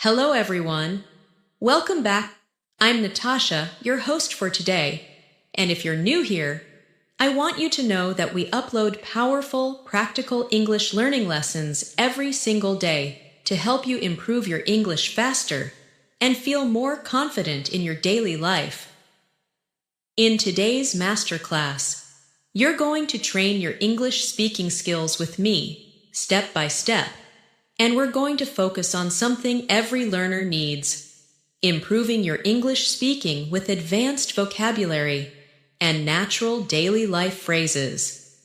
Hello, everyone. Welcome back. I'm Natasha, your host for today. And if you're new here, I want you to know that we upload powerful, practical English learning lessons every single day to help you improve your English faster and feel more confident in your daily life. In today's masterclass, you're going to train your English speaking skills with me, step by step. And we're going to focus on something every learner needs: improving your English speaking with advanced vocabulary and natural daily life phrases.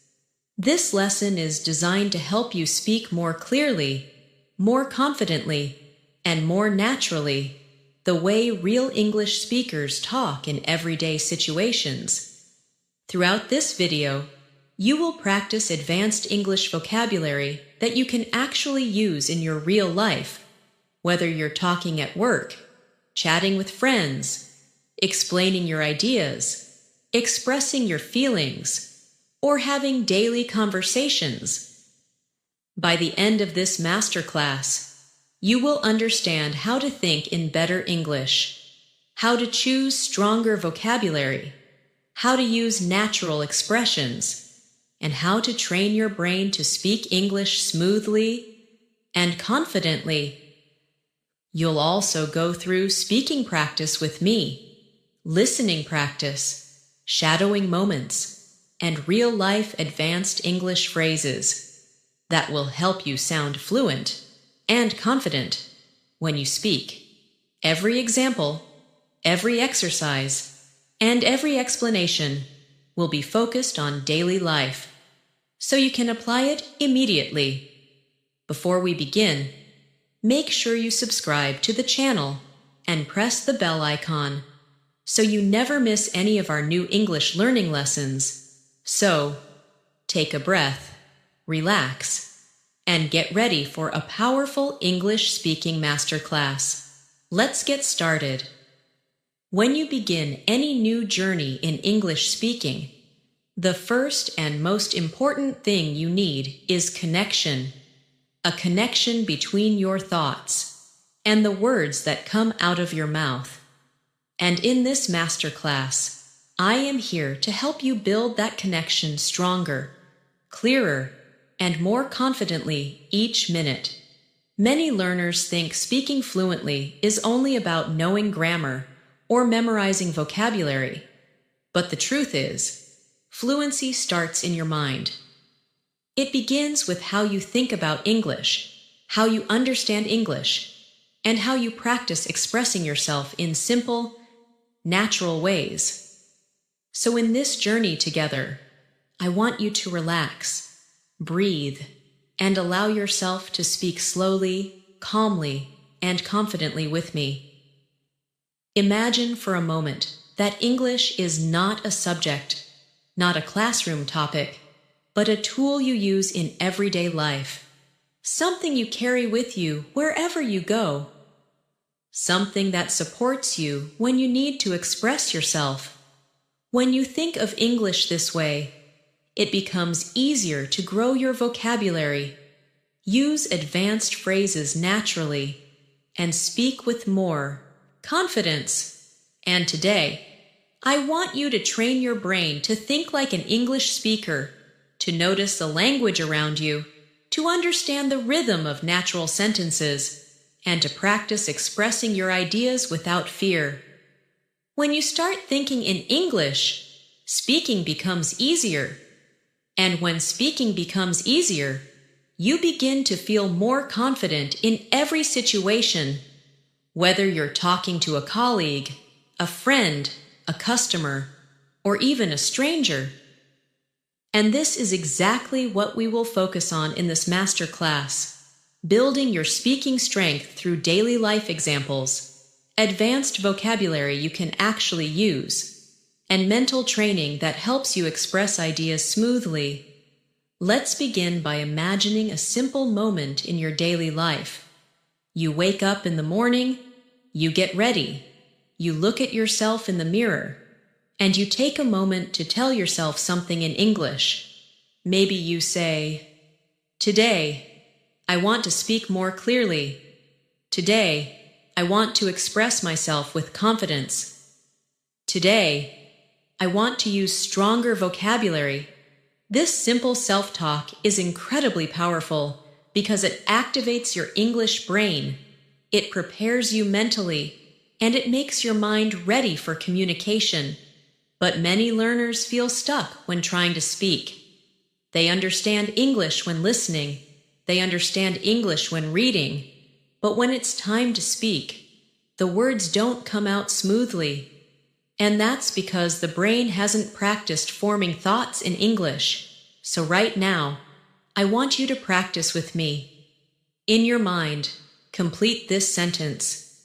This lesson is designed to help you speak more clearly, more confidently, and more naturally, the way real English speakers talk in everyday situations. Throughout this video, you will practice advanced English vocabulary that you can actually use in your real life, whether you're talking at work, chatting with friends, explaining your ideas, expressing your feelings, or having daily conversations. By the end of this masterclass, you will understand how to think in better English, how to choose stronger vocabulary, how to use natural expressions, and how to train your brain to speak English smoothly and confidently. You'll also go through speaking practice with me, listening practice, shadowing moments, and real-life advanced English phrases that will help you sound fluent and confident when you speak. Every example, every exercise, and every explanation will be focused on daily life, so you can apply it immediately. Before we begin, make sure you subscribe to the channel and press the bell icon so you never miss any of our new English learning lessons. So, take a breath, relax, and get ready for a powerful English speaking masterclass. Let's get started. When you begin any new journey in English speaking, the first and most important thing you need is connection. A connection between your thoughts and the words that come out of your mouth. And in this masterclass, I am here to help you build that connection stronger, clearer, and more confidently each minute. Many learners think speaking fluently is only about knowing grammar or memorizing vocabulary. But the truth is, fluency starts in your mind. It begins with how you think about English, how you understand English, and how you practice expressing yourself in simple, natural ways. So in this journey together, I want you to relax, breathe, and allow yourself to speak slowly, calmly, and confidently with me. Imagine for a moment that English is not a subject, not a classroom topic, but a tool you use in everyday life. Something you carry with you wherever you go. Something that supports you when you need to express yourself. When you think of English this way, it becomes easier to grow your vocabulary, use advanced phrases naturally, and speak with more confidence. And today, I want you to train your brain to think like an English speaker, to notice the language around you, to understand the rhythm of natural sentences, and to practice expressing your ideas without fear. When you start thinking in English, speaking becomes easier. And when speaking becomes easier, you begin to feel more confident in every situation, whether you're talking to a colleague, a friend, a customer, or even a stranger. And this is exactly what we will focus on in this masterclass: building your speaking strength through daily life examples, advanced vocabulary you can actually use, and mental training that helps you express ideas smoothly. Let's begin by imagining a simple moment in your daily life. You wake up in the morning, you get ready, you look at yourself in the mirror, and you take a moment to tell yourself something in English. Maybe you say, "Today, I want to speak more clearly. Today, I want to express myself with confidence. Today, I want to use stronger vocabulary. This simple self-talk is incredibly powerful because it activates your English brain. It prepares you mentally, and it makes your mind ready for communication. But many learners feel stuck when trying to speak. They understand English when listening. They understand English when reading. But when it's time to speak, the words don't come out smoothly. And that's because the brain hasn't practiced forming thoughts in English. So right now, I want you to practice with me. In your mind, complete this sentence.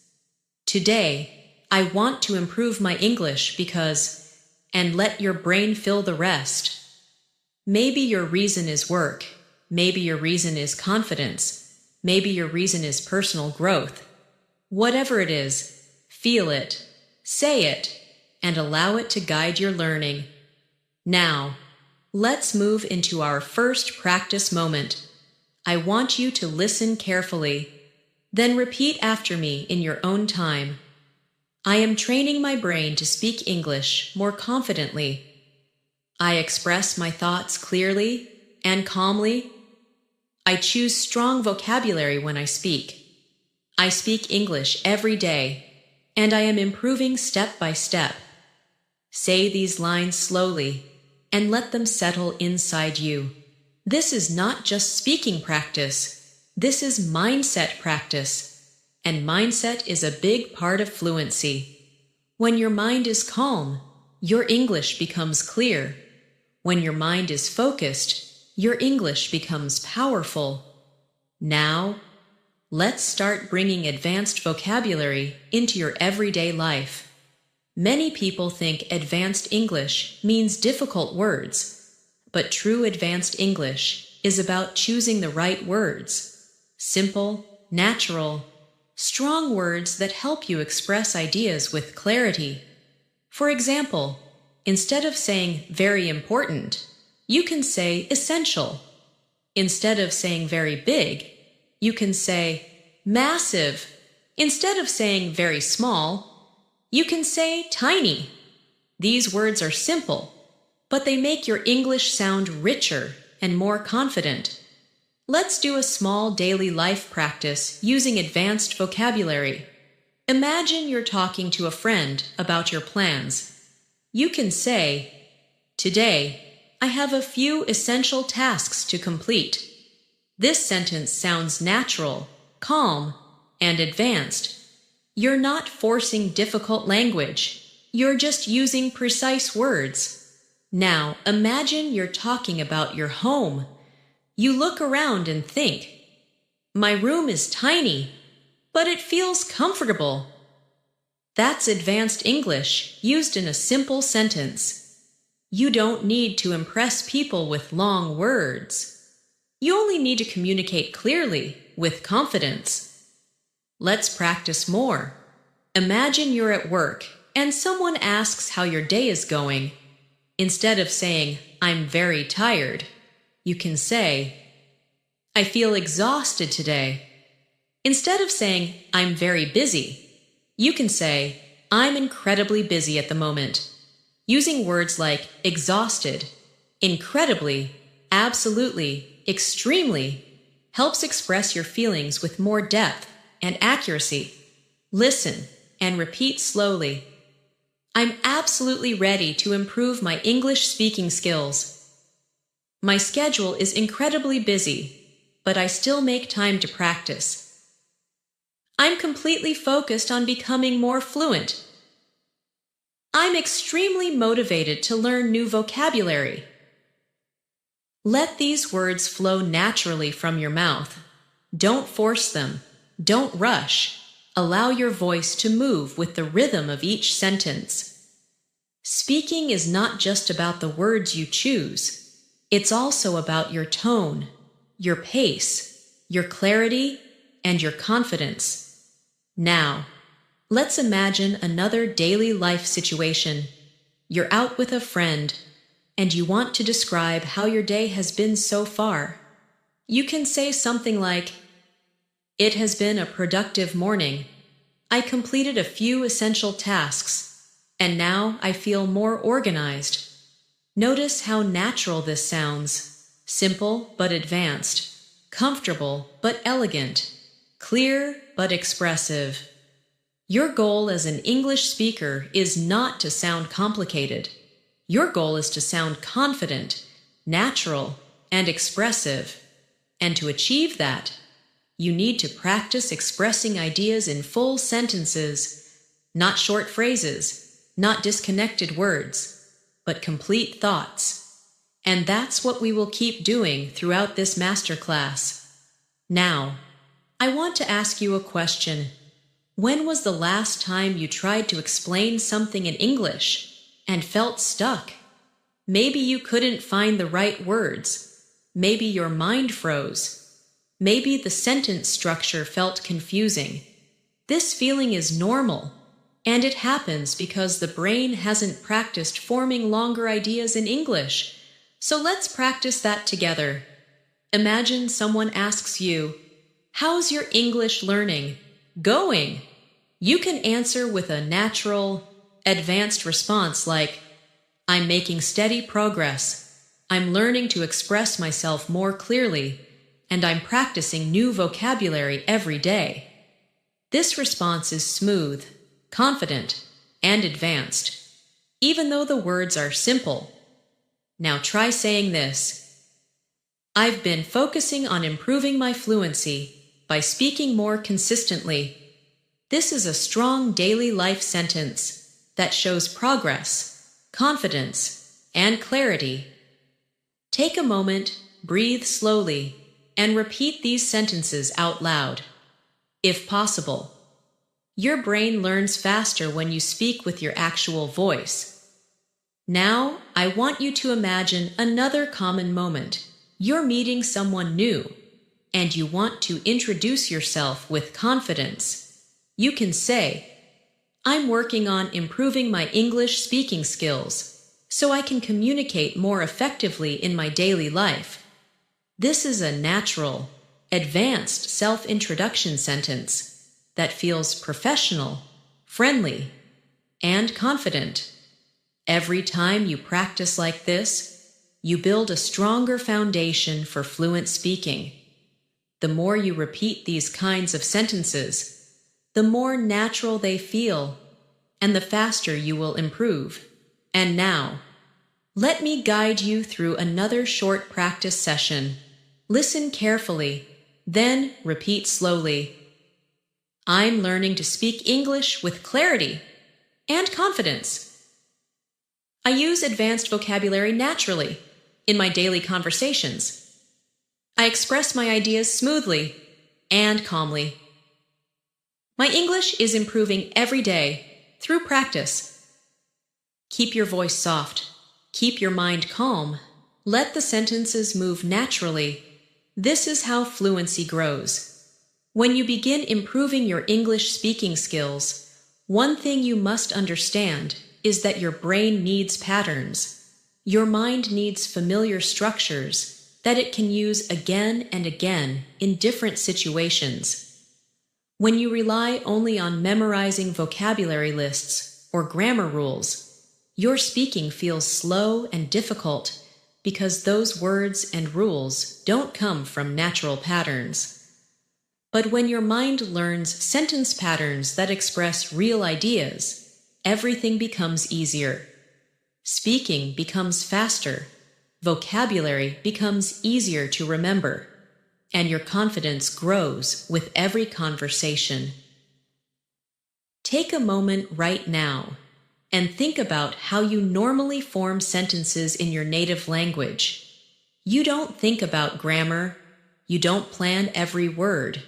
Today, I want to improve my English because, and let your brain fill the rest. Maybe your reason is work. Maybe your reason is confidence. Maybe your reason is personal growth. Whatever it is, feel it, say it, and allow it to guide your learning. Now, let's move into our first practice moment. I want you to listen carefully. Then repeat after me in your own time. I am training my brain to speak English more confidently. I express my thoughts clearly and calmly. I choose strong vocabulary when I speak. I speak English every day, and I am improving step by step. Say these lines slowly, and let them settle inside you. This is not just speaking practice. This is mindset practice, and mindset is a big part of fluency. When your mind is calm, your English becomes clear. When your mind is focused, your English becomes powerful. Now, let's start bringing advanced vocabulary into your everyday life. Many people think advanced English means difficult words, but true advanced English is about choosing the right words. Simple, natural, strong words that help you express ideas with clarity. For example, instead of saying very important, you can say essential. Instead of saying very big, you can say massive. Instead of saying very small, you can say tiny. These words are simple, but they make your English sound richer and more confident. Let's do a small daily life practice using advanced vocabulary. Imagine you're talking to a friend about your plans. You can say, "Today, I have a few essential tasks to complete." This sentence sounds natural, calm, and advanced. You're not forcing difficult language. You're just using precise words. Now, imagine you're talking about your home. You look around and think, "My room is tiny, but it feels comfortable." That's advanced English used in a simple sentence. You don't need to impress people with long words. You only need to communicate clearly, with confidence. Let's practice more. Imagine you're at work and someone asks how your day is going. Instead of saying, "I'm very tired," you can say, "I feel exhausted today." Instead of saying, "I'm very busy," you can say, "I'm incredibly busy at the moment." Using words like exhausted, incredibly, absolutely, extremely helps express your feelings with more depth and accuracy. Listen and repeat slowly. I'm absolutely ready to improve my English speaking skills. My schedule is incredibly busy, but I still make time to practice. I'm completely focused on becoming more fluent. I'm extremely motivated to learn new vocabulary. Let these words flow naturally from your mouth. Don't force them. Don't rush. Allow your voice to move with the rhythm of each sentence. Speaking is not just about the words you choose. It's also about your tone, your pace, your clarity, and your confidence. Now, let's imagine another daily life situation. You're out with a friend, and you want to describe how your day has been so far. You can say something like, "It has been a productive morning. I completed a few essential tasks, and now I feel more organized. Notice how natural this sounds. Simple but advanced. Comfortable but elegant. Clear but expressive. Your goal as an English speaker is not to sound complicated. Your goal is to sound confident, natural, and expressive. And to achieve that, you need to practice expressing ideas in full sentences, not short phrases, not disconnected words, but complete thoughts. And that's what we will keep doing throughout this masterclass. Now, I want to ask you a question. When was the last time you tried to explain something in English and felt stuck? Maybe you couldn't find the right words. Maybe your mind froze. Maybe the sentence structure felt confusing. This feeling is normal, and it happens because the brain hasn't practiced forming longer ideas in English. So let's practice that together. Imagine someone asks you, "How's your English learning going?" You can answer with a natural, advanced response like, "I'm making steady progress. I'm learning to express myself more clearly, and I'm practicing new vocabulary every day." This response is smooth, confident, and advanced, even though the words are simple. Now try saying this. "I've been focusing on improving my fluency by speaking more consistently." This is a strong daily life sentence that shows progress, confidence, and clarity. Take a moment, breathe slowly, and repeat these sentences out loud. If possible, your brain learns faster when you speak with your actual voice. Now, I want you to imagine another common moment. You're meeting someone new, and you want to introduce yourself with confidence. You can say, "I'm working on improving my English speaking skills, so I can communicate more effectively in my daily life." This is a natural, advanced self-introduction sentence that feels professional, friendly, and confident. Every time you practice like this, you build a stronger foundation for fluent speaking. The more you repeat these kinds of sentences, the more natural they feel, and the faster you will improve. And now, let me guide you through another short practice session. Listen carefully, then repeat slowly. I'm learning to speak English with clarity and confidence. I use advanced vocabulary naturally in my daily conversations. I express my ideas smoothly and calmly. My English is improving every day through practice. Keep your voice soft. Keep your mind calm. Let the sentences move naturally. This is how fluency grows. When you begin improving your English speaking skills, one thing you must understand is that your brain needs patterns. Your mind needs familiar structures that it can use again and again in different situations. When you rely only on memorizing vocabulary lists or grammar rules, your speaking feels slow and difficult because those words and rules don't come from natural patterns. But when your mind learns sentence patterns that express real ideas, everything becomes easier. Speaking becomes faster, vocabulary becomes easier to remember, and your confidence grows with every conversation. Take a moment right now and think about how you normally form sentences in your native language. You don't think about grammar, you don't plan every word.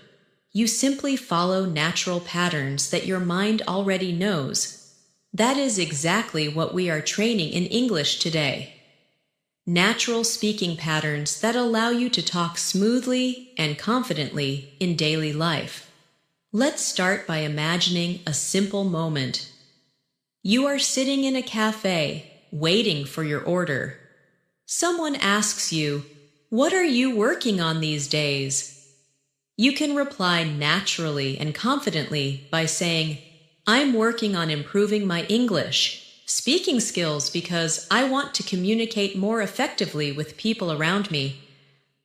You simply follow natural patterns that your mind already knows. That is exactly what we are training in English today. Natural speaking patterns that allow you to talk smoothly and confidently in daily life. Let's start by imagining a simple moment. You are sitting in a cafe, waiting for your order. Someone asks you, "What are you working on these days?" You can reply naturally and confidently by saying, I'm working on improving my English speaking skills because I want to communicate more effectively with people around me.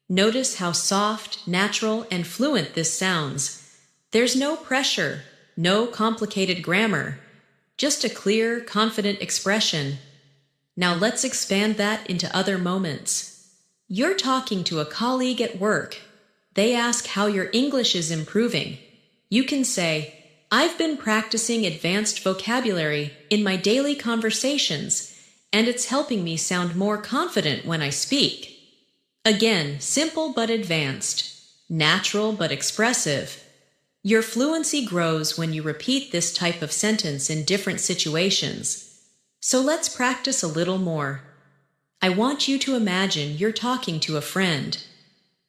Notice how soft, natural, and fluent this sounds. There's no pressure, no complicated grammar, just a clear, confident expression. Now let's expand that into other moments. You're talking to a colleague at work. They ask how your English is improving. You can say, I've been practicing advanced vocabulary in my daily conversations, and it's helping me sound more confident when I speak. Again, simple but advanced, natural but expressive. Your fluency grows when you repeat this type of sentence in different situations. So let's practice a little more. I want you to imagine you're talking to a friend.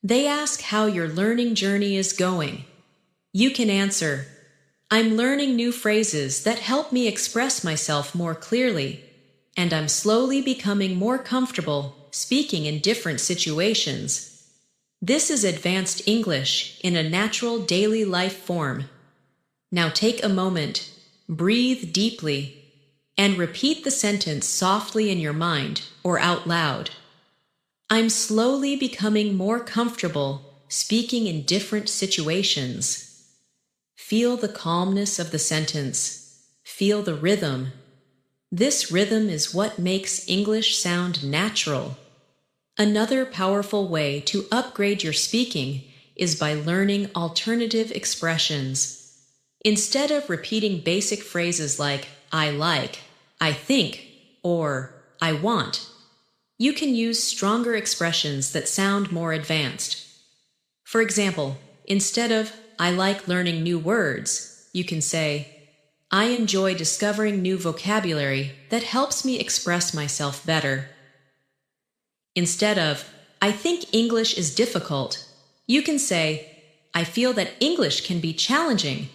They ask how your learning journey is going. You can answer, I'm learning new phrases that help me express myself more clearly, and I'm slowly becoming more comfortable speaking in different situations. This is advanced English in a natural daily life form. Now take a moment, breathe deeply, and repeat the sentence softly in your mind or out loud. I'm slowly becoming more comfortable speaking in different situations. Feel the calmness of the sentence. Feel the rhythm. This rhythm is what makes English sound natural. Another powerful way to upgrade your speaking is by learning alternative expressions. Instead of repeating basic phrases like I like, I think, or I want, you can use stronger expressions that sound more advanced. For example, instead of I like learning new words, you can say, I enjoy discovering new vocabulary that helps me express myself better. Instead of, I think English is difficult, you can say, I feel that English can be challenging,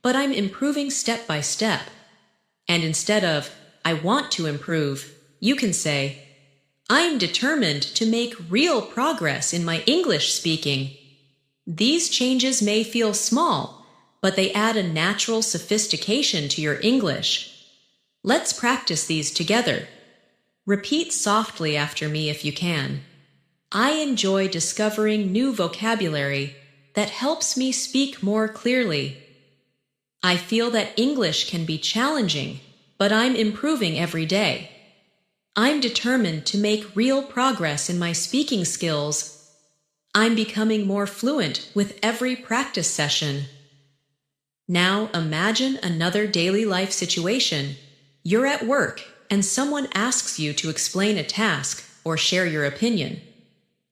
but I'm improving step by step. And instead of, I want to improve, you can say, I'm determined to make real progress in my English speaking. These changes may feel small, but they add a natural sophistication to your English. Let's practice these together. Repeat softly after me if you can. I enjoy discovering new vocabulary that helps me speak more clearly. I feel that English can be challenging, but I'm improving every day. I'm determined to make real progress in my speaking skills. I'm becoming more fluent with every practice session. Now imagine another daily life situation. You're at work and someone asks you to explain a task or share your opinion.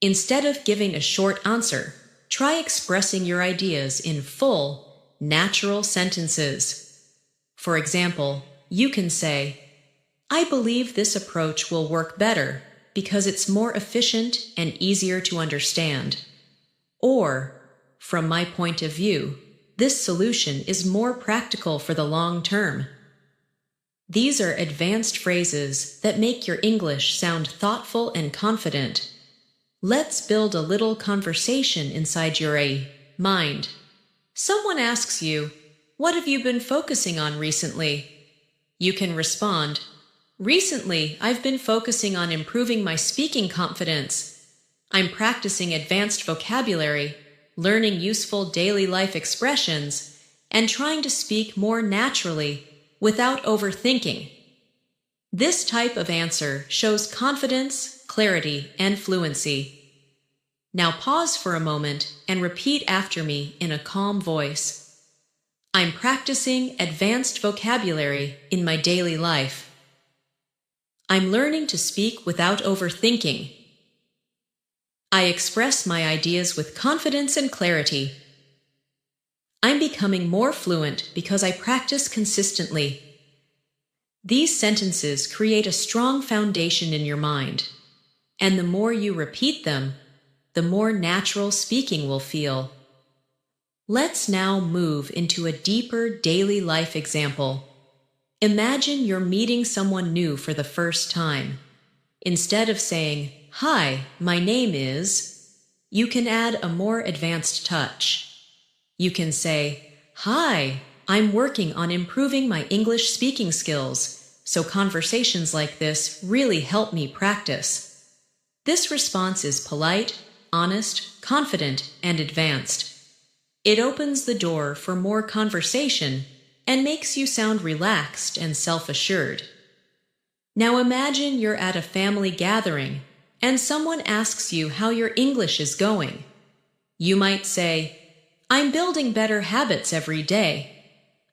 Instead of giving a short answer, try expressing your ideas in full, natural sentences. For example, you can say, I believe this approach will work better because it's more efficient and easier to understand. Or, from my point of view, this solution is more practical for the long term. These are advanced phrases that make your English sound thoughtful and confident. Let's build a little conversation inside your mind. Someone asks you, what have you been focusing on recently? You can respond, recently, I've been focusing on improving my speaking confidence. I'm practicing advanced vocabulary, learning useful daily life expressions, and trying to speak more naturally without overthinking. This type of answer shows confidence, clarity, and fluency. Now pause for a moment and repeat after me in a calm voice. I'm practicing advanced vocabulary in my daily life. I'm learning to speak without overthinking. I express my ideas with confidence and clarity. I'm becoming more fluent because I practice consistently. These sentences create a strong foundation in your mind, and the more you repeat them, the more natural speaking will feel. Let's now move into a deeper daily life example. Imagine you're meeting someone new for the first time. Instead of saying, "Hi, my name is," you can add a more advanced touch. You can say, "Hi, I'm working on improving my English speaking skills, so conversations like this really help me practice." This response is polite, honest, confident, and advanced. It opens the door for more conversation and makes you sound relaxed and self-assured. Now imagine you're at a family gathering and someone asks you how your English is going. You might say, "I'm building better habits every day.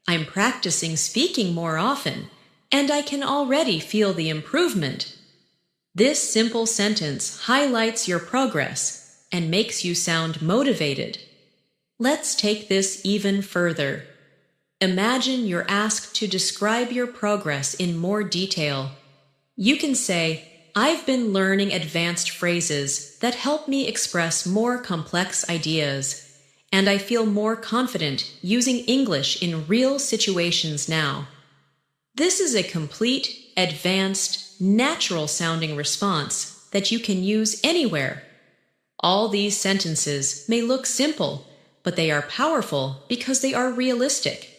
I'm practicing speaking more often, and I can already feel the improvement." This simple sentence highlights your progress and makes you sound motivated. Let's take this even further. Imagine you're asked to describe your progress in more detail. You can say, "I've been learning advanced phrases that help me express more complex ideas, and I feel more confident using English in real situations now." This is a complete, advanced, natural-sounding response that you can use anywhere. All these sentences may look simple, but they are powerful because they are realistic.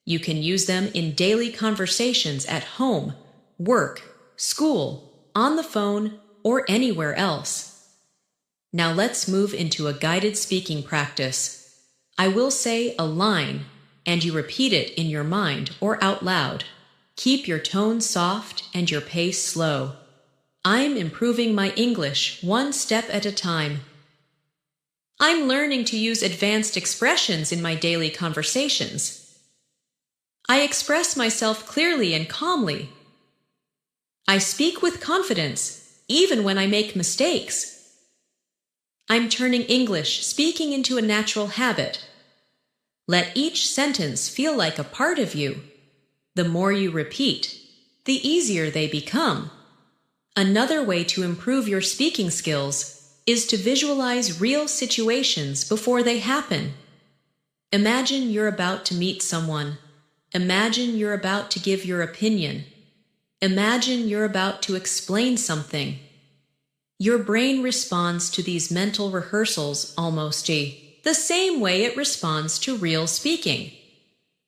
You can use them in daily conversations at home, work, school, on the phone, or anywhere else. Now let's move into a guided speaking practice. I will say a line, and you repeat it in your mind or out loud. Keep your tone soft and your pace slow. I'm improving my English one step at a time. I'm learning to use advanced expressions in my daily conversations. I express myself clearly and calmly. I speak with confidence, even when I make mistakes. I'm turning English speaking into a natural habit. Let each sentence feel like a part of you. The more you repeat, the easier they become. Another way to improve your speaking skills is to visualize real situations before they happen. Imagine you're about to meet someone. Imagine you're about to give your opinion. Imagine you're about to explain something. Your brain responds to these mental rehearsals almost the same way it responds to real speaking.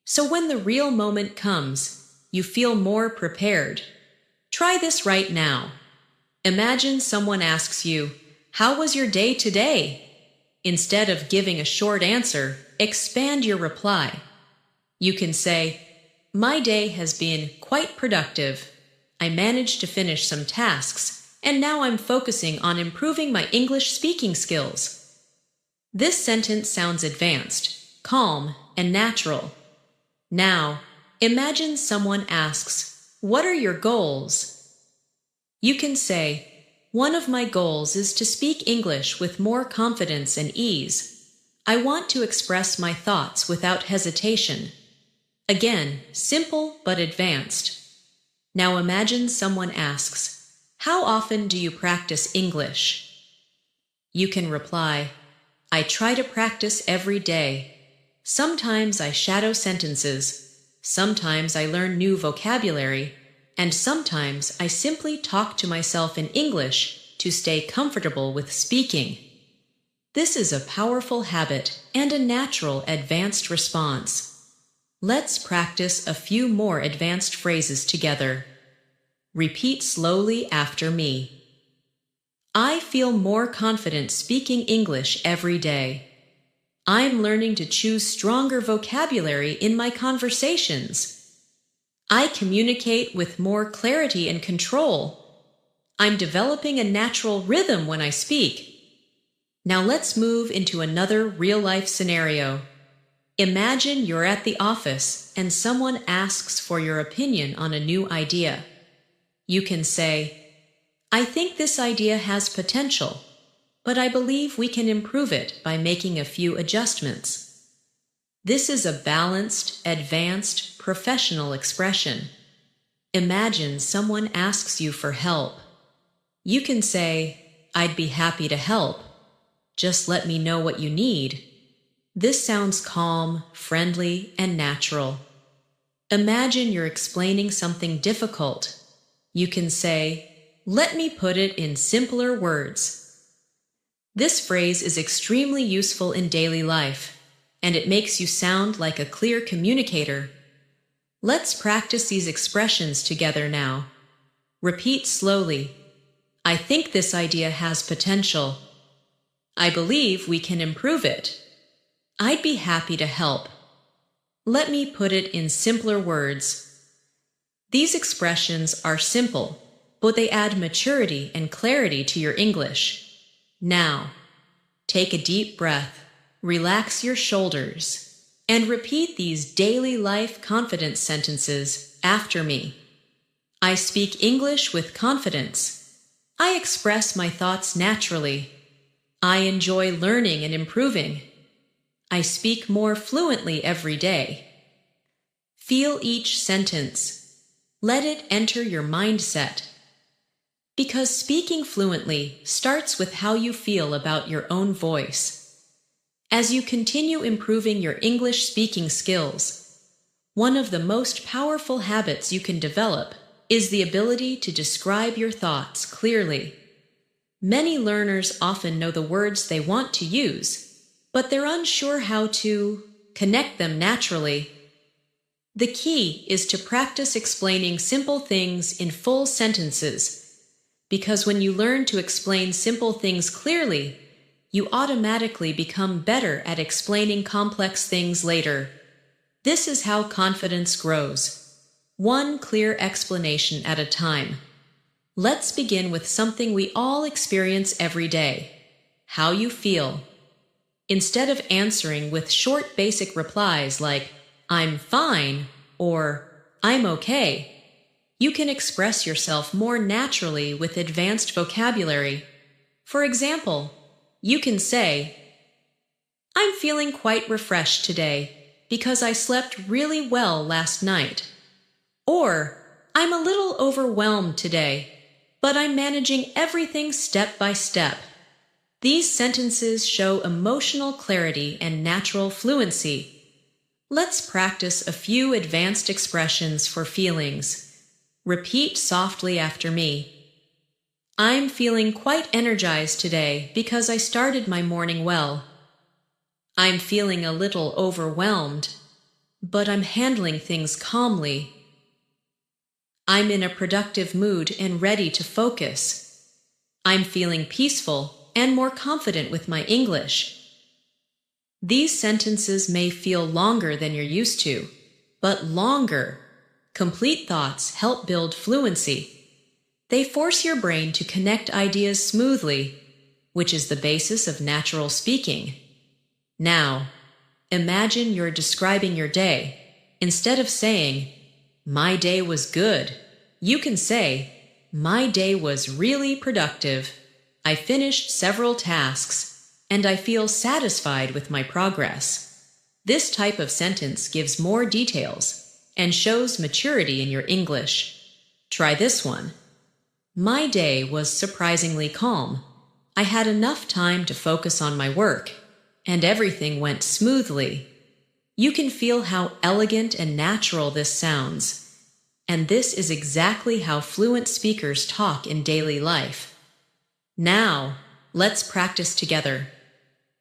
So when the real moment comes, you feel more prepared. Try this right now. Imagine someone asks you, "How was your day today?" Instead of giving a short answer, expand your reply. You can say, "My day has been quite productive. I managed to finish some tasks, and now I'm focusing on improving my English speaking skills." This sentence sounds advanced, calm, and natural. Now, imagine someone asks, "What are your goals?" You can say, "One of my goals is to speak English with more confidence and ease. I want to express my thoughts without hesitation." Again, simple but advanced. Now imagine someone asks, "How often do you practice English?" You can reply, "I try to practice every day. Sometimes I shadow sentences, sometimes I learn new vocabulary, and sometimes I simply talk to myself in English to stay comfortable with speaking." This is a powerful habit and a natural advanced response. Let's practice a few more advanced phrases together. Repeat slowly after me. I feel more confident speaking English every day. I'm learning to choose stronger vocabulary in my conversations. I communicate with more clarity and control. I'm developing a natural rhythm when I speak. Now let's move into another real-life scenario. Imagine you're at the office and someone asks for your opinion on a new idea. You can say, "I think this idea has potential, but I believe we can improve it by making a few adjustments." This is a balanced, advanced, professional expression. Imagine someone asks you for help. You can say, "I'd be happy to help. Just let me know what you need." This sounds calm, friendly, and natural. Imagine you're explaining something difficult. You can say, "Let me put it in simpler words." This phrase is extremely useful in daily life. and it makes you sound like a clear communicator. Let's practice these expressions together now. Repeat slowly. I think this idea has potential. I believe we can improve it. I'd be happy to help. Let me put it in simpler words. These expressions are simple, but they add maturity and clarity to your English. Now, take a deep breath, relax your shoulders, and repeat these daily life confidence sentences after me. I speak English with confidence. I express my thoughts naturally. I enjoy learning and improving. I speak more fluently every day. Feel each sentence. Let it enter your mindset. Because speaking fluently starts with how you feel about your own voice. As you continue improving your English speaking skills, one of the most powerful habits you can develop is the ability to describe your thoughts clearly. Many learners often know the words they want to use, but they're unsure how to connect them naturally. The key is to practice explaining simple things in full sentences, because when you learn to explain simple things clearly, you automatically become better at explaining complex things later. This is how confidence grows, one clear explanation at a time. Let's begin with something we all experience every day: how you feel. Instead of answering with short basic replies like, I'm fine, or I'm okay, you can express yourself more naturally with advanced vocabulary. For example, you can say, I'm feeling quite refreshed today because I slept really well last night. Or, I'm a little overwhelmed today, but I'm managing everything step by step. These sentences show emotional clarity and natural fluency. Let's practice a few advanced expressions for feelings. Repeat softly after me. I'm feeling quite energized today because I started my morning well. I'm feeling a little overwhelmed, but I'm handling things calmly. I'm in a productive mood and ready to focus. I'm feeling peaceful and more confident with my English. These sentences may feel longer than you're used to, but longer, complete thoughts help build fluency. They force your brain to connect ideas smoothly, which is the basis of natural speaking. Now, imagine you're describing your day. Instead of saying, my day was good, you can say, my day was really productive. I finished several tasks, and I feel satisfied with my progress. This type of sentence gives more details and shows maturity in your English. Try this one. My day was surprisingly calm. I had enough time to focus on my work, and everything went smoothly. You can feel how elegant and natural this sounds, and this is exactly how fluent speakers talk in daily life. Now, let's practice together.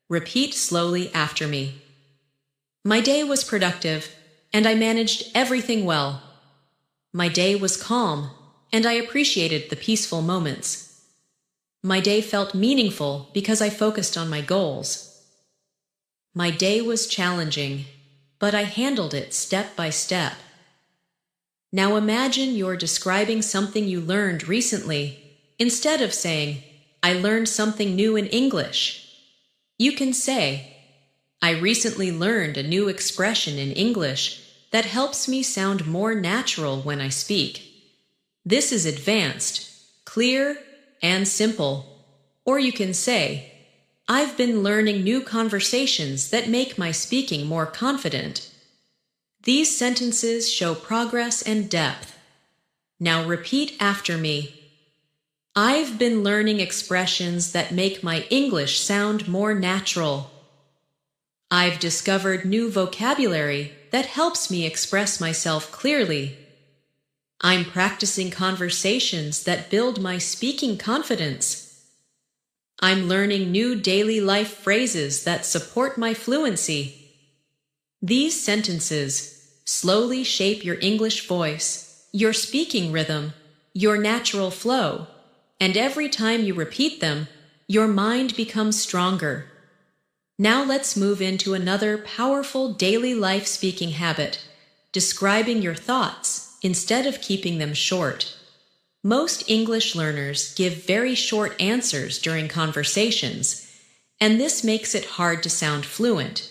Repeat slowly after me. My day was productive, and I managed everything well. My day was calm, and I appreciated the peaceful moments. My day felt meaningful because I focused on my goals. My day was challenging, but I handled it step by step. Now imagine you're describing something you learned recently. Instead of saying, I learned something new in English, you can say, I recently learned a new expression in English that helps me sound more natural when I speak. This is advanced, clear, and simple. Or you can say, I've been learning new conversations that make my speaking more confident. These sentences show progress and depth. Now repeat after me. I've been learning expressions that make my English sound more natural. I've discovered new vocabulary that helps me express myself clearly. I'm practicing conversations that build my speaking confidence. I'm learning new daily life phrases that support my fluency. These sentences slowly shape your English voice, your speaking rhythm, your natural flow, and every time you repeat them, your mind becomes stronger. Now let's move into another powerful daily life speaking habit, describing your thoughts instead of keeping them short. Most English learners give very short answers during conversations, and this makes it hard to sound fluent.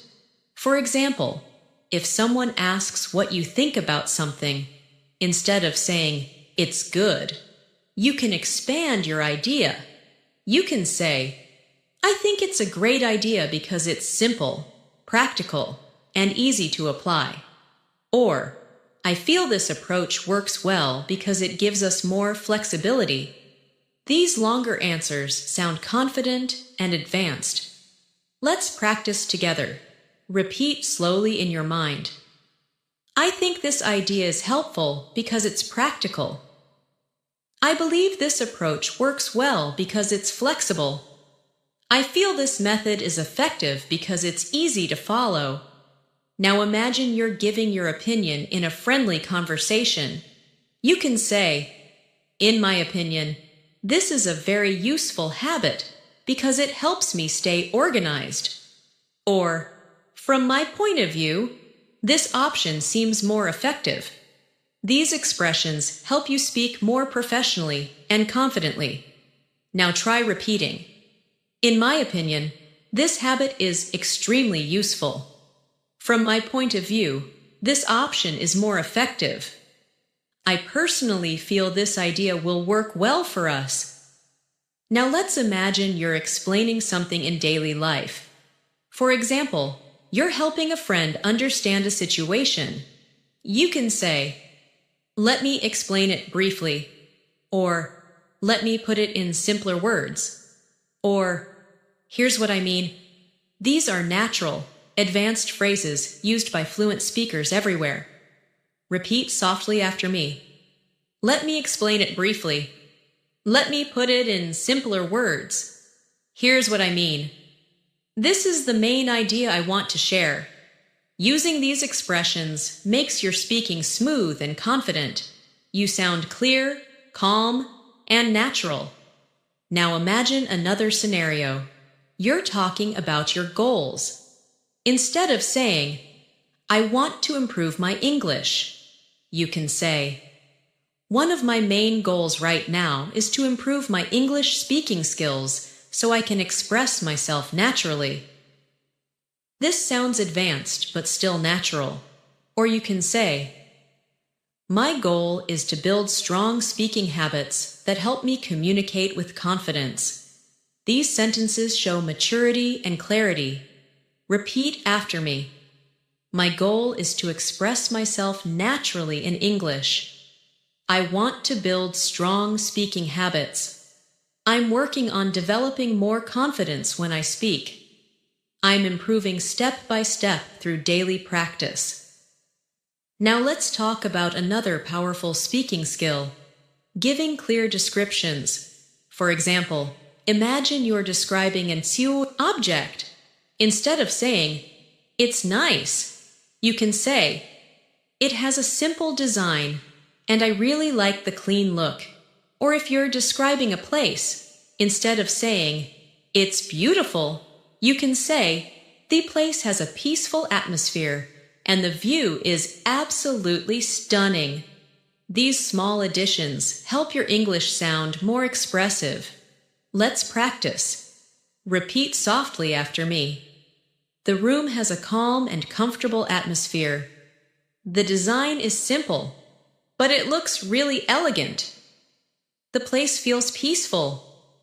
For example, if someone asks what you think about something, instead of saying, "It's good," you can expand your idea. You can say, "I think it's a great idea because it's simple, practical, and easy to apply." Or, "I feel this approach works well because it gives us more flexibility." These longer answers sound confident and advanced. Let's practice together. Repeat slowly in your mind. "I think this idea is helpful because it's practical." "I believe this approach works well because it's flexible." "I feel this method is effective because it's easy to follow." Now imagine you're giving your opinion in a friendly conversation. You can say, "In my opinion, this is a very useful habit because it helps me stay organized." Or, "From my point of view, this option seems more effective." These expressions help you speak more professionally and confidently. Now try repeating. "In my opinion, this habit is extremely useful." "From my point of view, this option is more effective." "I personally feel this idea will work well for us." Now let's imagine you're explaining something in daily life. For example, you're helping a friend understand a situation. You can say, "Let me explain it briefly," or "Let me put it in simpler words," or "Here's what I mean." These are natural, advanced phrases used by fluent speakers everywhere. Repeat softly after me. "Let me explain it briefly." "Let me put it in simpler words." "Here's what I mean." "This is the main idea I want to share." Using these expressions makes your speaking smooth and confident. You sound clear, calm, and natural. Now imagine another scenario. You're talking about your goals. Instead of saying, "I want to improve my English," you can say, "One of my main goals right now is to improve my English speaking skills so I can express myself naturally." This sounds advanced but still natural. Or you can say, "My goal is to build strong speaking habits that help me communicate with confidence." These sentences show maturity and clarity. Repeat after me. "My goal is to express myself naturally in English." "I want to build strong speaking habits." "I'm working on developing more confidence when I speak." "I'm improving step by step through daily practice." Now let's talk about another powerful speaking skill, giving clear descriptions. For example, imagine you're describing an object. Instead of saying, "It's nice," you can say, "It has a simple design, and I really like the clean look." Or if you're describing a place, instead of saying, "It's beautiful," you can say, "The place has a peaceful atmosphere, and the view is absolutely stunning." These small additions help your English sound more expressive. Let's practice. Repeat softly after me. "The room has a calm and comfortable atmosphere." "The design is simple, but it looks really elegant." "The place feels peaceful,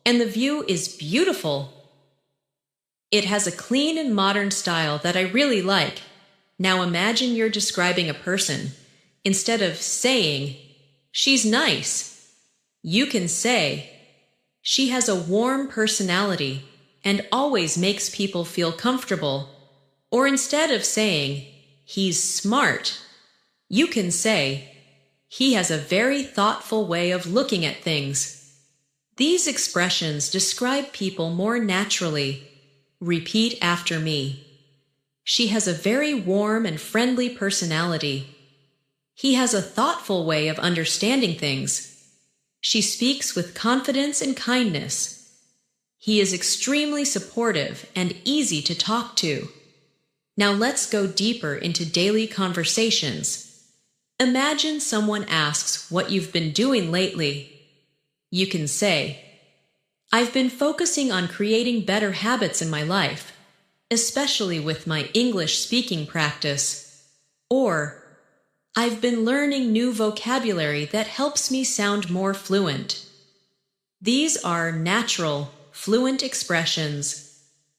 and the view is beautiful." "It has a clean and modern style that I really like." Now imagine you're describing a person. Instead of saying, "She's nice," you can say, "She has a warm personality and always makes people feel comfortable." Or instead of saying, "He's smart," you can say, "He has a very thoughtful way of looking at things." These expressions describe people more naturally. Repeat after me. She has a very warm and friendly personality. He has a thoughtful way of understanding things. She speaks with confidence and kindness. He is extremely supportive and easy to talk to. Now let's go deeper into daily conversations. Imagine someone asks what you've been doing lately. You can say, "I've been focusing on creating better habits in my life, especially with my English speaking practice." Or, "I've been learning new vocabulary that helps me sound more fluent." These are natural, fluent expressions.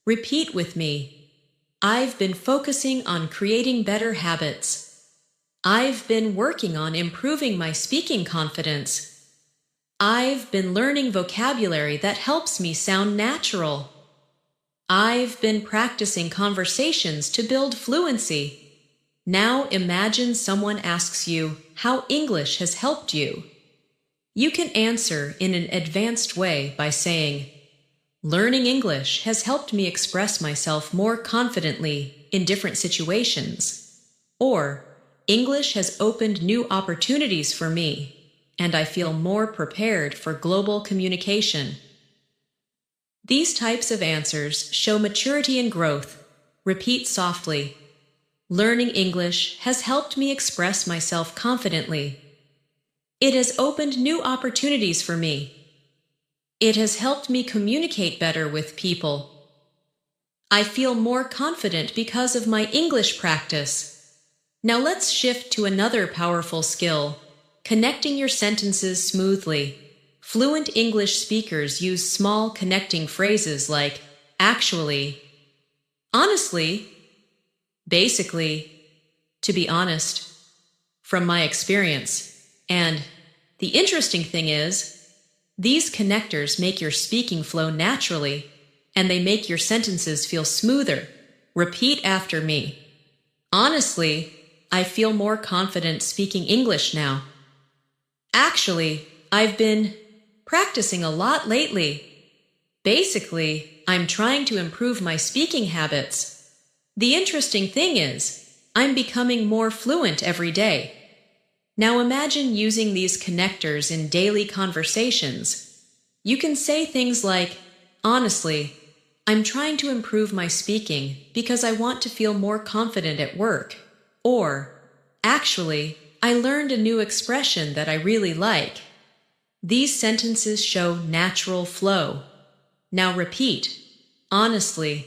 Repeat with me. I've been focusing on creating better habits. I've been working on improving my speaking confidence. I've been learning vocabulary that helps me sound natural. I've been practicing conversations to build fluency. Now imagine someone asks you how English has helped you. You can answer in an advanced way by saying, "Learning English has helped me express myself more confidently in different situations." Or, "English has opened new opportunities for me, and I feel more prepared for global communication." These types of answers show maturity and growth. Repeat softly. Learning English has helped me express myself confidently. It has opened new opportunities for me. It has helped me communicate better with people. I feel more confident because of my English practice. Now let's shift to another powerful skill, connecting your sentences smoothly. Fluent English speakers use small connecting phrases like actually, honestly, basically, to be honest, from my experience, and the interesting thing is, these connectors make your speaking flow naturally, and they make your sentences feel smoother. Repeat after me. Honestly, I feel more confident speaking English now. Actually, I've been practicing a lot lately. Basically, I'm trying to improve my speaking habits. The interesting thing is, I'm becoming more fluent every day. Now imagine using these connectors in daily conversations. You can say things like, "Honestly, I'm trying to improve my speaking because I want to feel more confident at work." Or, "Actually, I learned a new expression that I really like." These sentences show natural flow. Now repeat. Honestly,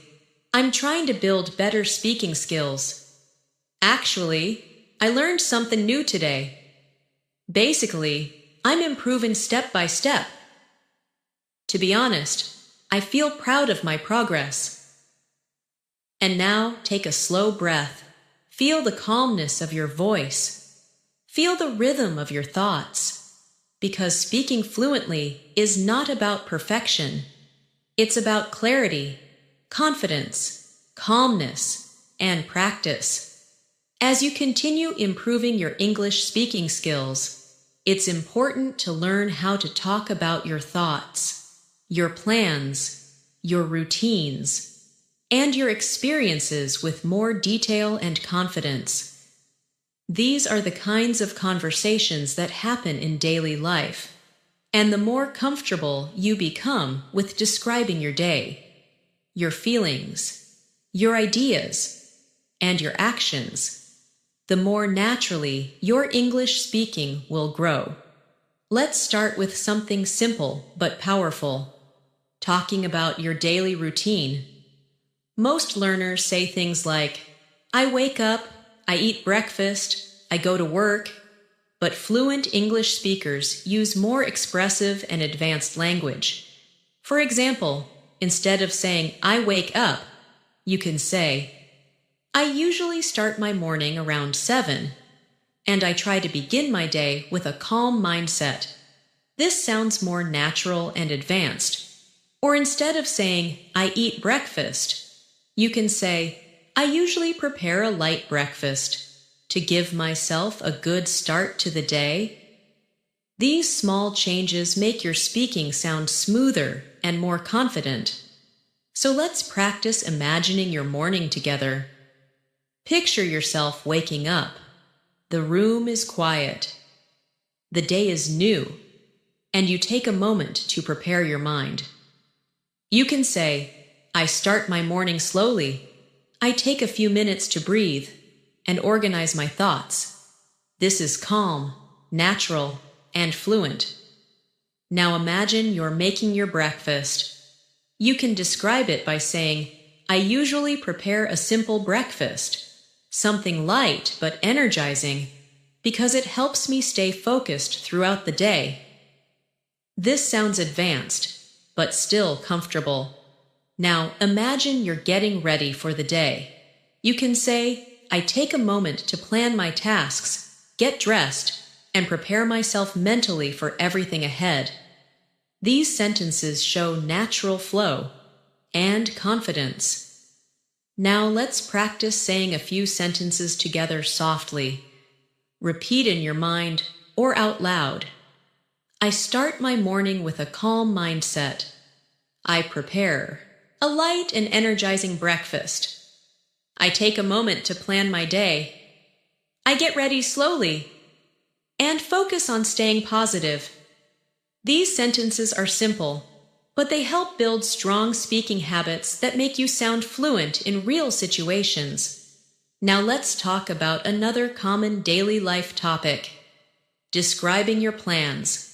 I'm trying to build better speaking skills. Actually, I learned something new today. Basically, I'm improving step by step. To be honest, I feel proud of my progress. And now take a slow breath. Feel the calmness of your voice. Feel the rhythm of your thoughts. Because speaking fluently is not about perfection. It's about clarity, confidence, calmness, and practice. As you continue improving your English speaking skills, it's important to learn how to talk about your thoughts, your plans, your routines, and your experiences with more detail and confidence. These are the kinds of conversations that happen in daily life. And the more comfortable you become with describing your day, your feelings, your ideas, and your actions, the more naturally your English speaking will grow. Let's start with something simple but powerful. Talking about your daily routine. Most learners say things like, "I wake up, I eat breakfast, I go to work." But fluent English speakers use more expressive and advanced language. For example, instead of saying, "I wake up," you can say, "I usually start my morning around 7, and I try to begin my day with a calm mindset." This sounds more natural and advanced. Or instead of saying, "I eat breakfast," you can say, "I usually prepare a light breakfast to give myself a good start to the day." These small changes make your speaking sound smoother and more confident. So let's practice imagining your morning together. Picture yourself waking up. The room is quiet. The day is new, and you take a moment to prepare your mind. You can say, I start my morning slowly. I take a few minutes to breathe and organize my thoughts. This is calm, natural, and fluent. Now imagine you're making your breakfast. You can describe it by saying, I usually prepare a simple breakfast, something light but energizing, because it helps me stay focused throughout the day. This sounds advanced, but still comfortable. Now imagine you're getting ready for the day. You can say, I take a moment to plan my tasks, get dressed, and prepare myself mentally for everything ahead. These sentences show natural flow and confidence. Now let's practice saying a few sentences together softly. Repeat in your mind or out loud. I start my morning with a calm mindset. I prepare a light and energizing breakfast. I take a moment to plan my day. I get ready slowly and focus on staying positive. These sentences are simple, but they help build strong speaking habits that make you sound fluent in real situations. Now let's talk about another common daily life topic: describing your plans.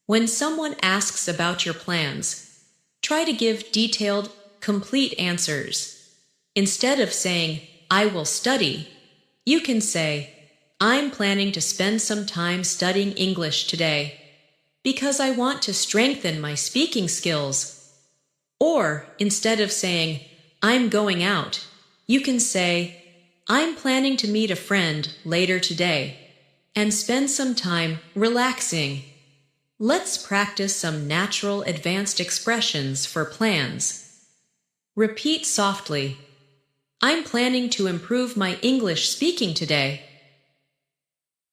When someone asks about your plans, try to give detailed, complete answers. Instead of saying, I will study, you can say, I'm planning to spend some time studying English today because I want to strengthen my speaking skills. Or instead of saying, I'm going out, you can say, I'm planning to meet a friend later today and spend some time relaxing. Let's practice some natural advanced expressions for plans. Repeat softly. I'm planning to improve my English speaking today.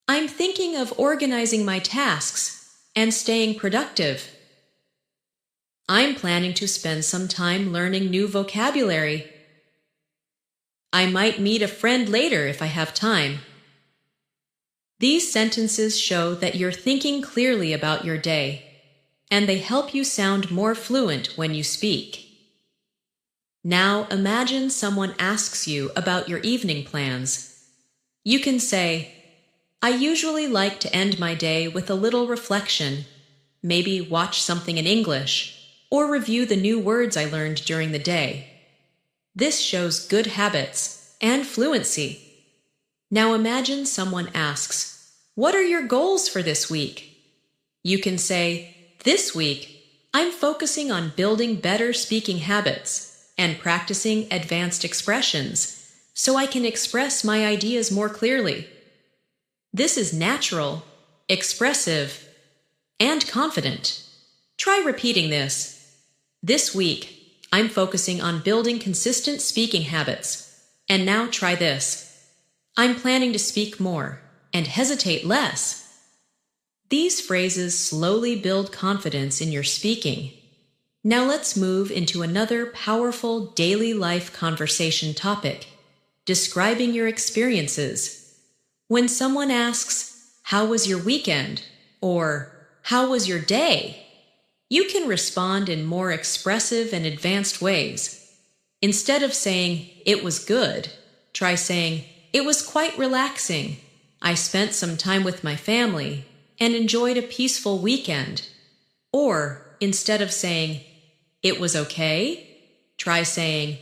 I'm thinking of organizing my tasks and staying productive. I'm planning to spend some time learning new vocabulary. I might meet a friend later if I have time. These sentences show that you're thinking clearly about your day, and they help you sound more fluent when you speak. Now imagine someone asks you about your evening plans. You can say, I usually like to end my day with a little reflection, maybe watch something in English, or review the new words I learned during the day. This shows good habits and fluency. Now imagine someone asks, what are your goals for this week? You can say, this week, I'm focusing on building better speaking habits and practicing advanced expressions so I can express my ideas more clearly. This is natural, expressive, and confident. Try repeating this. This week, I'm focusing on building consistent speaking habits. And now try this. I'm planning to speak more and hesitate less. These phrases slowly build confidence in your speaking. Now let's move into another powerful daily life conversation topic: describing your experiences. When someone asks, how was your weekend? Or, how was your day? You can respond in more expressive and advanced ways. Instead of saying, it was good, try saying, it was quite relaxing. I spent some time with my family and enjoyed a peaceful weekend. Or, instead of saying, it was okay, try saying,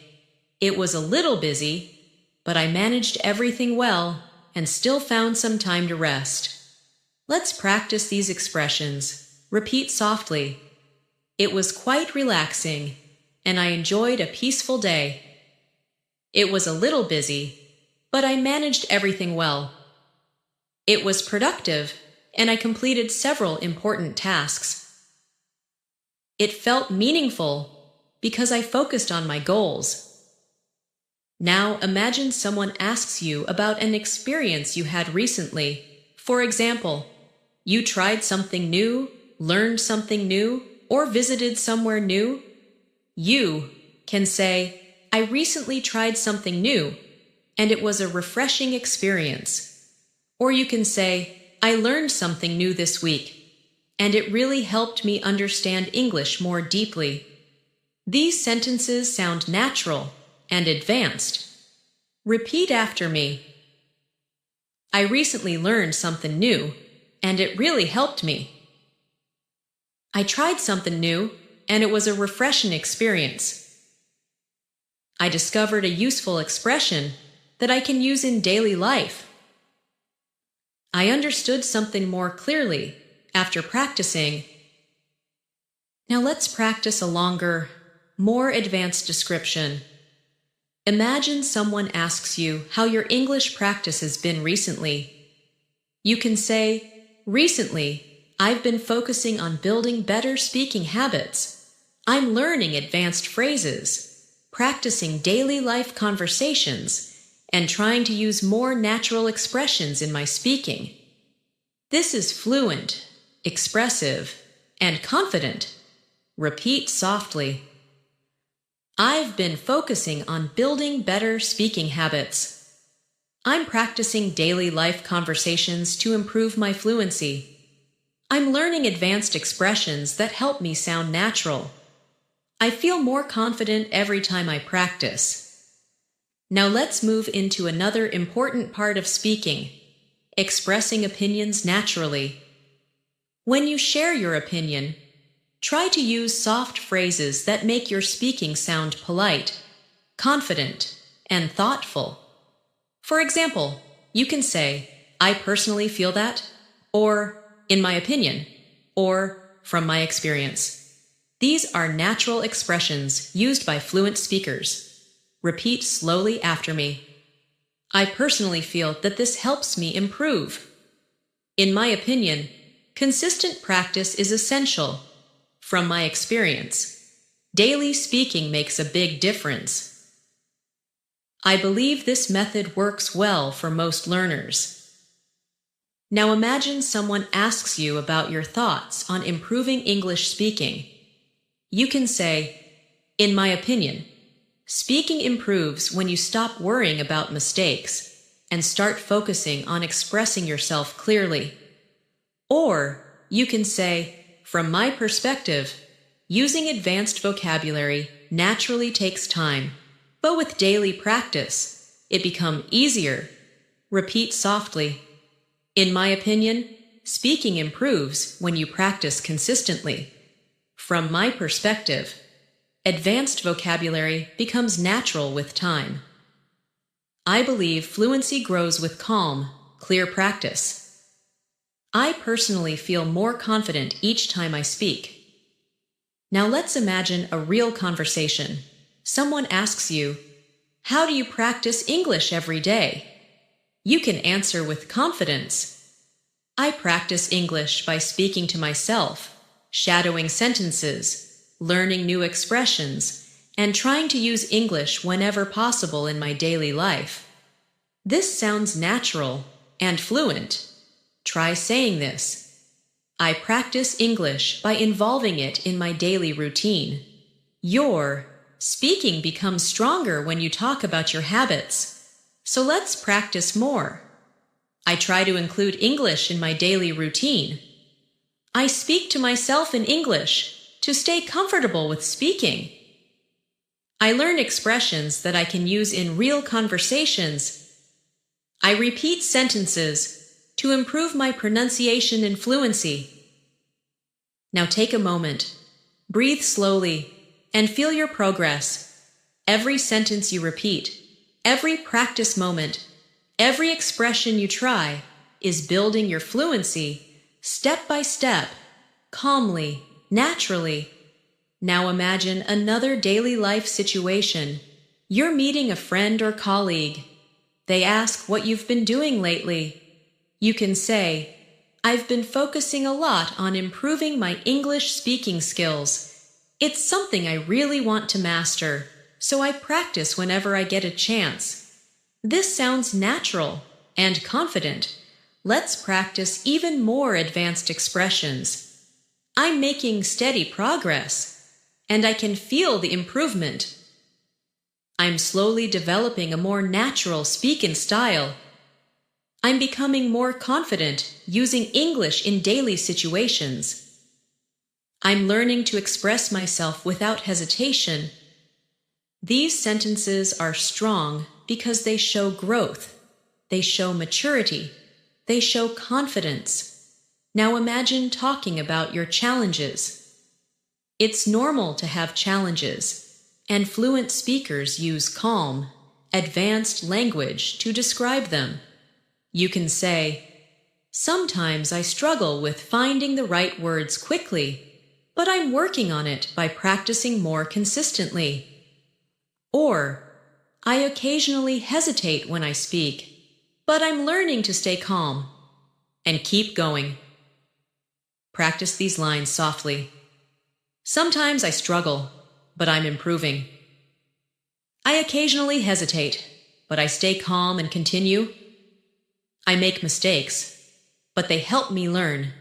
it was a little busy, but I managed everything well and still found some time to rest. Let's practice these expressions. Repeat softly. It was quite relaxing, and I enjoyed a peaceful day. It was a little busy, but I managed everything well. It was productive, and I completed several important tasks. It felt meaningful because I focused on my goals. Now imagine someone asks you about an experience you had recently. For example, you tried something new, learned something new, or visited somewhere new. You can say, I recently tried something new, and it was a refreshing experience. Or you can say, I learned something new this week, and it really helped me understand English more deeply. These sentences sound natural and advanced. Repeat after me. I recently learned something new, and it really helped me. I tried something new, and it was a refreshing experience. I discovered a useful expression that I can use in daily life. I understood something more clearly after practicing. Now let's practice a longer, more advanced description. Imagine someone asks you how your English practice has been recently. You can say, recently, I've been focusing on building better speaking habits. I'm learning advanced phrases, practicing daily life conversations, and trying to use more natural expressions in my speaking. This is fluent, expressive, and confident. Repeat softly. I've been focusing on building better speaking habits. I'm practicing daily life conversations to improve my fluency. I'm learning advanced expressions that help me sound natural. I feel more confident every time I practice. Now let's move into another important part of speaking, expressing opinions naturally. When you share your opinion, try to use soft phrases that make your speaking sound polite, confident, and thoughtful. For example, you can say, I personally feel that, or in my opinion, or from my experience. These are natural expressions used by fluent speakers. Repeat slowly after me. I personally feel that this helps me improve. In my opinion, consistent practice is essential. From my experience, daily speaking makes a big difference. I believe this method works well for most learners. Now imagine someone asks you about your thoughts on improving English speaking. You can say, in my opinion, speaking improves when you stop worrying about mistakes and start focusing on expressing yourself clearly. Or you can say, from my perspective, using advanced vocabulary naturally takes time, but with daily practice, it becomes easier. Repeat softly. In my opinion, speaking improves when you practice consistently. From my perspective, advanced vocabulary becomes natural with time. I believe fluency grows with calm, clear practice. I personally feel more confident each time I speak. Now let's imagine a real conversation. Someone asks you, how do you practice English every day? You can answer with confidence. I practice English by speaking to myself, shadowing sentences, learning new expressions, and trying to use English whenever possible in my daily life. This sounds natural and fluent. Try saying this. I practice English by involving it in my daily routine. Your speaking becomes stronger when you talk about your habits. So let's practice more. I try to include English in my daily routine. I speak to myself in English to stay comfortable with speaking. I learn expressions that I can use in real conversations. I repeat sentences to improve my pronunciation and fluency. Now take a moment, breathe slowly, and feel your progress. Every sentence you repeat, every practice moment, every expression you try is building your fluency step by step, calmly, naturally. Now imagine another daily life situation. You're meeting a friend or colleague. They ask what you've been doing lately. You can say, I've been focusing a lot on improving my English speaking skills. It's something I really want to master, so I practice whenever I get a chance. This sounds natural and confident. Let's practice even more advanced expressions. I'm making steady progress, and I can feel the improvement. I'm slowly developing a more natural speaking style. I'm becoming more confident using English in daily situations. I'm learning to express myself without hesitation. These sentences are strong because they show growth. They show maturity. They show confidence. Now imagine talking about your challenges. It's normal to have challenges, and fluent speakers use calm, advanced language to describe them. You can say, "Sometimes I struggle with finding the right words quickly, but I'm working on it by practicing more consistently." Or, "I occasionally hesitate when I speak, but I'm learning to stay calm." And keep going. Practice these lines softly. Sometimes I struggle, but I'm improving. I occasionally hesitate, but I stay calm and continue. I make mistakes, but they help me learn.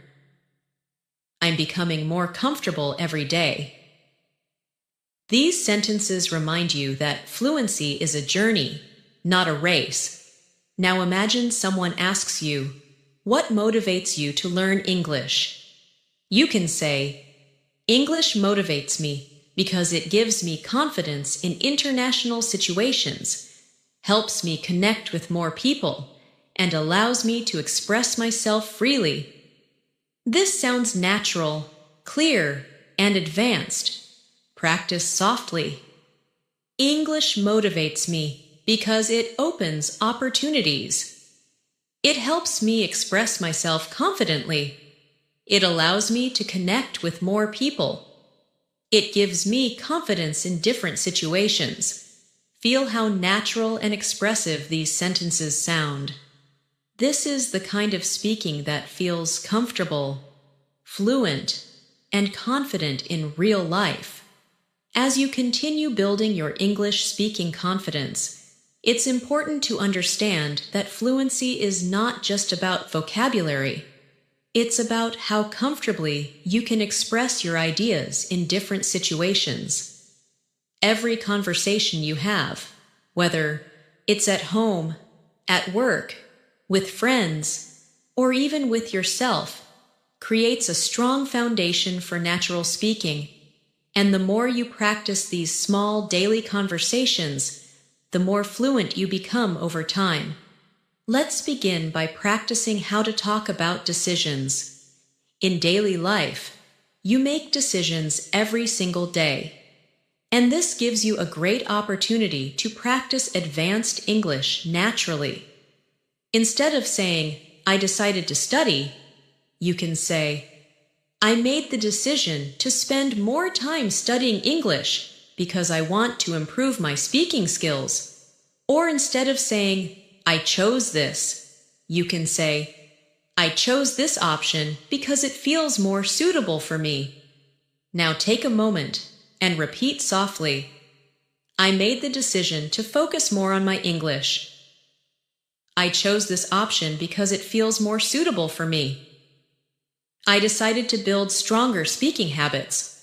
I'm becoming more comfortable every day. These sentences remind you that fluency is a journey, not a race. Now imagine someone asks you, "What motivates you to learn English?" You can say, "English motivates me because it gives me confidence in international situations, helps me connect with more people, and allows me to express myself freely." This sounds natural, clear, and advanced. Practice softly. English motivates me because it opens opportunities. It helps me express myself confidently. It allows me to connect with more people. It gives me confidence in different situations. Feel how natural and expressive these sentences sound. This is the kind of speaking that feels comfortable, fluent, and confident in real life. As you continue building your English speaking confidence, it's important to understand that fluency is not just about vocabulary. It's about how comfortably you can express your ideas in different situations. Every conversation you have, whether it's at home, at work, with friends, or even with yourself, creates a strong foundation for natural speaking. And the more you practice these small daily conversations, the more fluent you become over time. Let's begin by practicing how to talk about decisions. In daily life, you make decisions every single day. And this gives you a great opportunity to practice advanced English naturally. Instead of saying, "I decided to study," you can say, "I made the decision to spend more time studying English because I want to improve my speaking skills." Or instead of saying, "I chose this," you can say, "I chose this option because it feels more suitable for me." Now take a moment and repeat softly, "I made the decision to focus more on my English. I chose this option because it feels more suitable for me. I decided to build stronger speaking habits.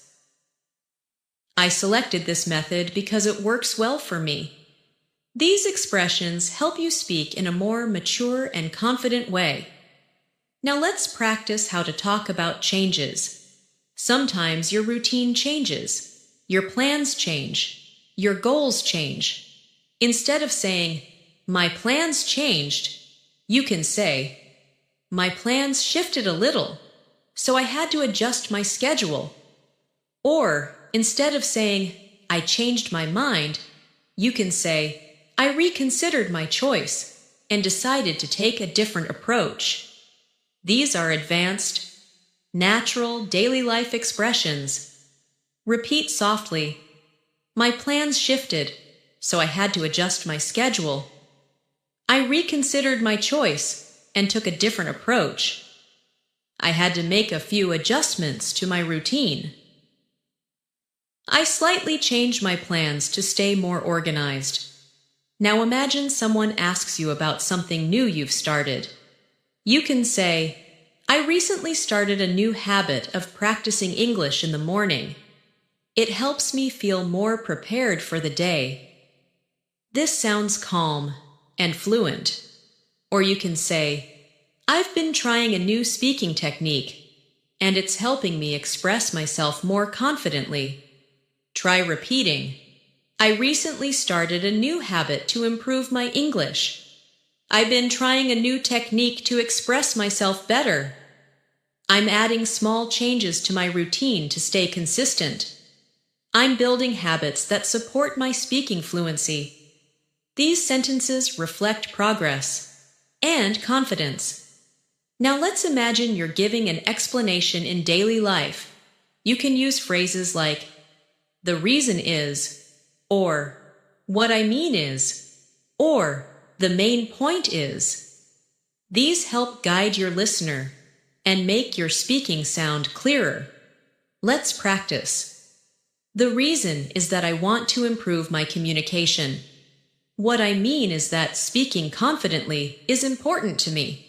I selected this method because it works well for me." These expressions help you speak in a more mature and confident way. Now let's practice how to talk about changes. Sometimes your routine changes, your plans change, your goals change. Instead of saying, "My plans changed," you can say, "My plans shifted a little, so I had to adjust my schedule." Or, instead of saying, "I changed my mind," you can say, "I reconsidered my choice and decided to take a different approach." These are advanced, natural, daily life expressions. Repeat softly, "My plans shifted, so I had to adjust my schedule. I reconsidered my choice and took a different approach. I had to make a few adjustments to my routine. I slightly changed my plans to stay more organized." Now imagine someone asks you about something new you've started. You can say, "I recently started a new habit of practicing English in the morning. It helps me feel more prepared for the day." This sounds calm and fluent. Or you can say, I've been trying a new speaking technique, and it's helping me express myself more confidently. Try repeating, I recently started a new habit to improve my English. I've been trying a new technique to express myself better. I'm adding small changes to my routine to stay consistent. I'm building habits that support my speaking fluency. These sentences reflect progress and confidence. Now let's imagine you're giving an explanation in daily life. You can use phrases like, the reason is, or what I mean is, or the main point is. These help guide your listener and make your speaking sound clearer. Let's practice. The reason is that I want to improve my communication. What I mean is that speaking confidently is important to me.